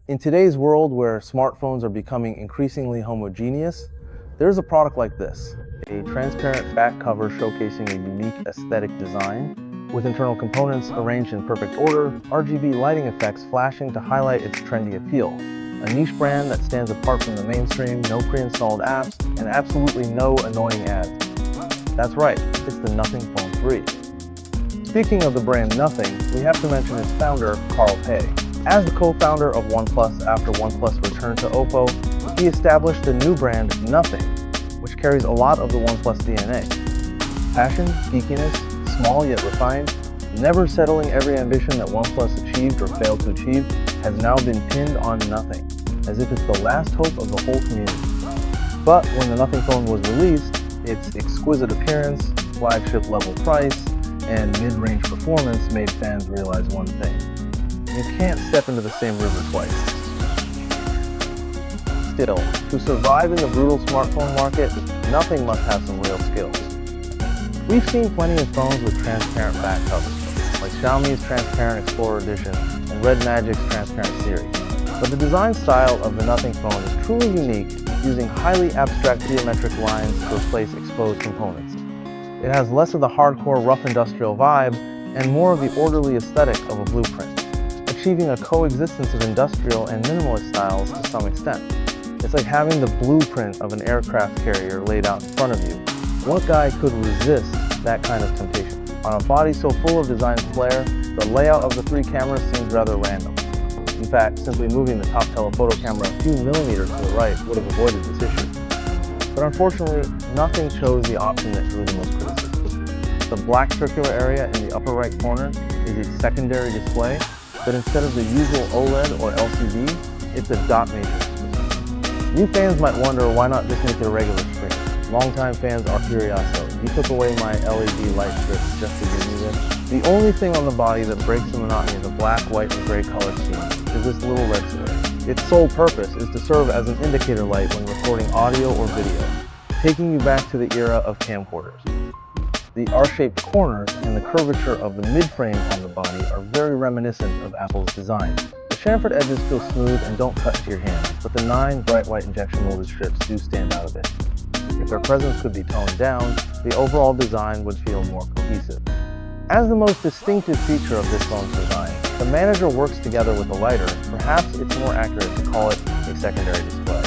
In today's world where smartphones are becoming increasingly homogeneous, there's a product like this, a transparent back cover showcasing a unique aesthetic design, with internal components arranged in perfect order, RGB lighting effects flashing to highlight its trendy appeal. A niche brand that stands apart from the mainstream, no pre-installed apps, and absolutely no annoying ads. That's right, it's the Nothing Phone 3. Speaking of the brand Nothing, we have to mention its founder, Carl Pei. As the co-founder of OnePlus after OnePlus returned to Oppo, he established the new brand Nothing, which carries a lot of the OnePlus DNA. Passion, geekiness, small yet refined, never settling every ambition that OnePlus achieved or failed to achieve, has now been pinned on Nothing, as if it's the last hope of the whole community. But when the Nothing phone was released, its exquisite appearance, flagship level price, and mid-range performance made fans realize one thing. You can't step into the same river twice. Still, to survive in the brutal smartphone market, Nothing must have some real skills. We've seen plenty of phones with transparent back covers, like Xiaomi's Transparent Explorer Edition and Red Magic's Transparent series. But the design style of the Nothing phone is truly unique, using highly abstract geometric lines to replace exposed components. It has less of the hardcore rough industrial vibe and more of the orderly aesthetic of a blueprint, achieving a coexistence of industrial and minimalist styles to some extent. It's like having the blueprint of an aircraft carrier laid out in front of you. What guy could resist that kind of temptation? On a body so full of design flair, the layout of the three cameras seems rather random. In fact, simply moving the top telephoto camera a few millimeters to the right would have avoided this issue. But unfortunately, Nothing chose the option that drew the most criticism. The black circular area in the upper right corner is a secondary display, but instead of the usual OLED or LCD, it's a dot matrix screen. New fans might wonder why not just make it a regular screen. Longtime fans are furioso. You took away my LED light strips just to give me this. The only thing on the body that breaks the monotony of the black, white, and gray color scheme is this little red square. Its sole purpose is to serve as an indicator light when recording audio or video, taking you back to the era of camcorders. The R-shaped corners and the curvature of the mid-frame on the body are very reminiscent of Apple's design. The chamfered edges feel smooth and don't cut into your hand, but the 9 bright white injection molded strips do stand out a bit. If their presence could be toned down, the overall design would feel more cohesive. As the most distinctive feature of this phone's design, the manager works together with the lighter. Perhaps it's more accurate to call it a secondary display.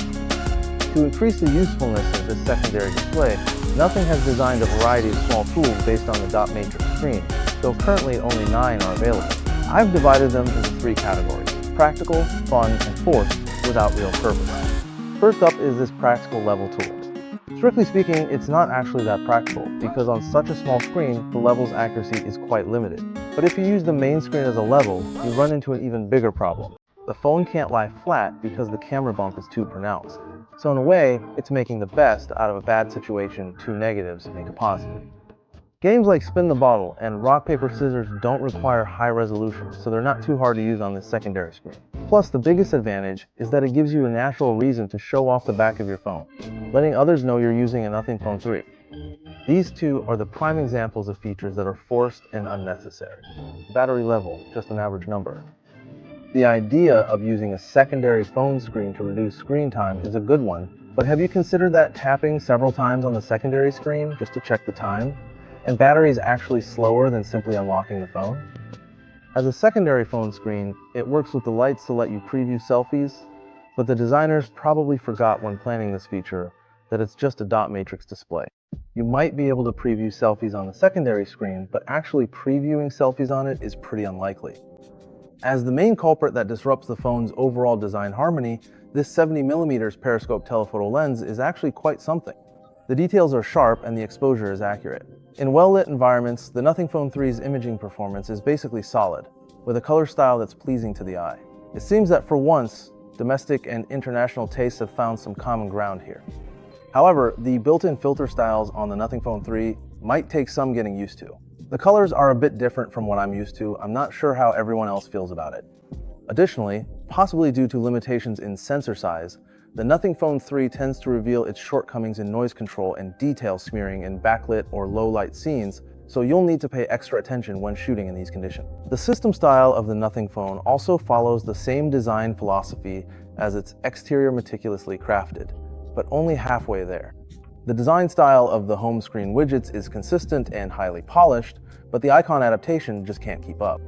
To increase the usefulness of this secondary display, Nothing has designed a variety of small tools based on the dot matrix screen, though currently only 9 are available. I've divided them into 3 categories: practical, fun, and forced, without real purpose. First up is this practical level tool. Strictly speaking, it's not actually that practical, because on such a small screen, the level's accuracy is quite limited. But if you use the main screen as a level, you run into an even bigger problem. The phone can't lie flat because the camera bump is too pronounced. So in a way, it's making the best out of a bad situation. 2 negatives make a positive. Games like Spin the Bottle and Rock, Paper, Scissors don't require high resolution, so they're not too hard to use on this secondary screen. Plus, the biggest advantage is that it gives you a natural reason to show off the back of your phone, letting others know you're using a Nothing Phone 3. These 2 are the prime examples of features that are forced and unnecessary. Battery level, just an average number. The idea of using a secondary phone screen to reduce screen time is a good one, but have you considered that tapping several times on the secondary screen just to check the time? And battery is actually slower than simply unlocking the phone? As a secondary phone screen, it works with the lights to let you preview selfies, but the designers probably forgot when planning this feature that it's just a dot matrix display. You might be able to preview selfies on the secondary screen, but actually previewing selfies on it is pretty unlikely. As the main culprit that disrupts the phone's overall design harmony, this 70mm periscope telephoto lens is actually quite something. The details are sharp and the exposure is accurate. In well-lit environments, the Nothing Phone 3's imaging performance is basically solid, with a color style that's pleasing to the eye. It seems that for once, domestic and international tastes have found some common ground here. However, the built-in filter styles on the Nothing Phone 3 might take some getting used to. The colors are a bit different from what I'm used to. I'm not sure how everyone else feels about it. Additionally, possibly due to limitations in sensor size, the Nothing Phone 3 tends to reveal its shortcomings in noise control and detail smearing in backlit or low-light scenes, so you'll need to pay extra attention when shooting in these conditions. The system style of the Nothing phone also follows the same design philosophy as its exterior meticulously crafted, but only halfway there. The design style of the home screen widgets is consistent and highly polished, but the icon adaptation just can't keep up.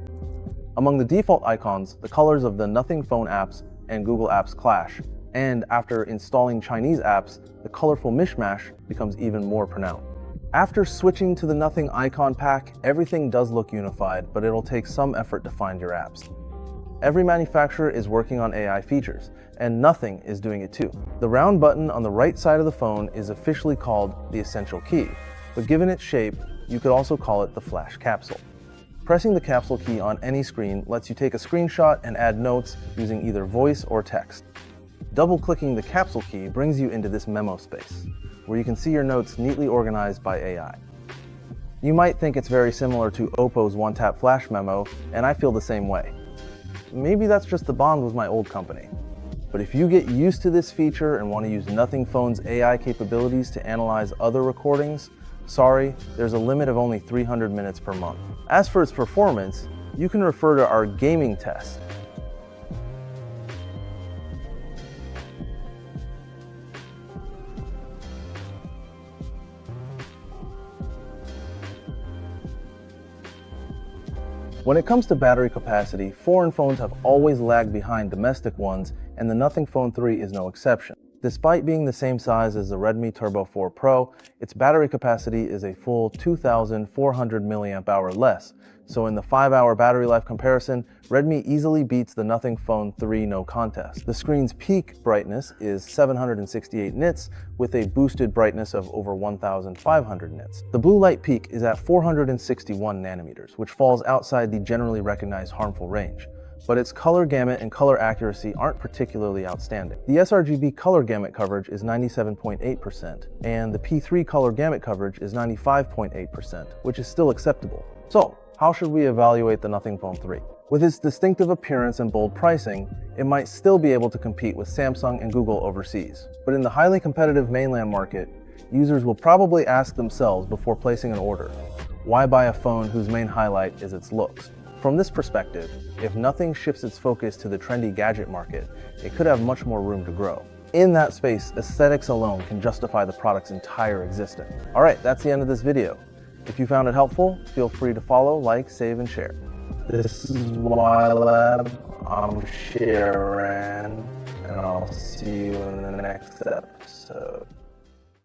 Among the default icons, the colors of the Nothing phone apps and Google apps clash, and after installing Chinese apps, the colorful mishmash becomes even more pronounced. After switching to the Nothing icon pack, everything does look unified, but it'll take some effort to find your apps. Every manufacturer is working on AI features, and Nothing is doing it too. The round button on the right side of the phone is officially called the Essential Key, but given its shape, you could also call it the Flash Capsule. Pressing the capsule key on any screen lets you take a screenshot and add notes using either voice or text. Double-clicking the capsule key brings you into this memo space, where you can see your notes neatly organized by AI. You might think it's very similar to Oppo's one-tap flash memo, and I feel the same way. Maybe that's just the bond with my old company. But if you get used to this feature and want to use Nothing Phone's AI capabilities to analyze other recordings, sorry, there's a limit of only 300 minutes per month. As for its performance, you can refer to our gaming test. When it comes to battery capacity, foreign phones have always lagged behind domestic ones, and the Nothing Phone 3 is no exception. Despite being the same size as the Redmi Turbo 4 Pro, its battery capacity is a full 2,400 mAh less, so in the 5-hour battery life comparison, Redmi easily beats the Nothing Phone 3 no contest. The screen's peak brightness is 768 nits with a boosted brightness of over 1,500 nits. The blue light peak is at 461 nanometers, which falls outside the generally recognized harmful range. But its color gamut and color accuracy aren't particularly outstanding. The sRGB color gamut coverage is 97.8%, and the P3 color gamut coverage is 95.8%, which is still acceptable. So, how should we evaluate the Nothing Phone 3? With its distinctive appearance and bold pricing, it might still be able to compete with Samsung and Google overseas. But in the highly competitive mainland market, users will probably ask themselves before placing an order, why buy a phone whose main highlight is its looks? From this perspective, if Nothing shifts its focus to the trendy gadget market, it could have much more room to grow. In that space, aesthetics alone can justify the product's entire existence. Alright, that's the end of this video. If you found it helpful, feel free to follow, like, save, and share. This is YLab, I'm Sharon, and I'll see you in the next episode.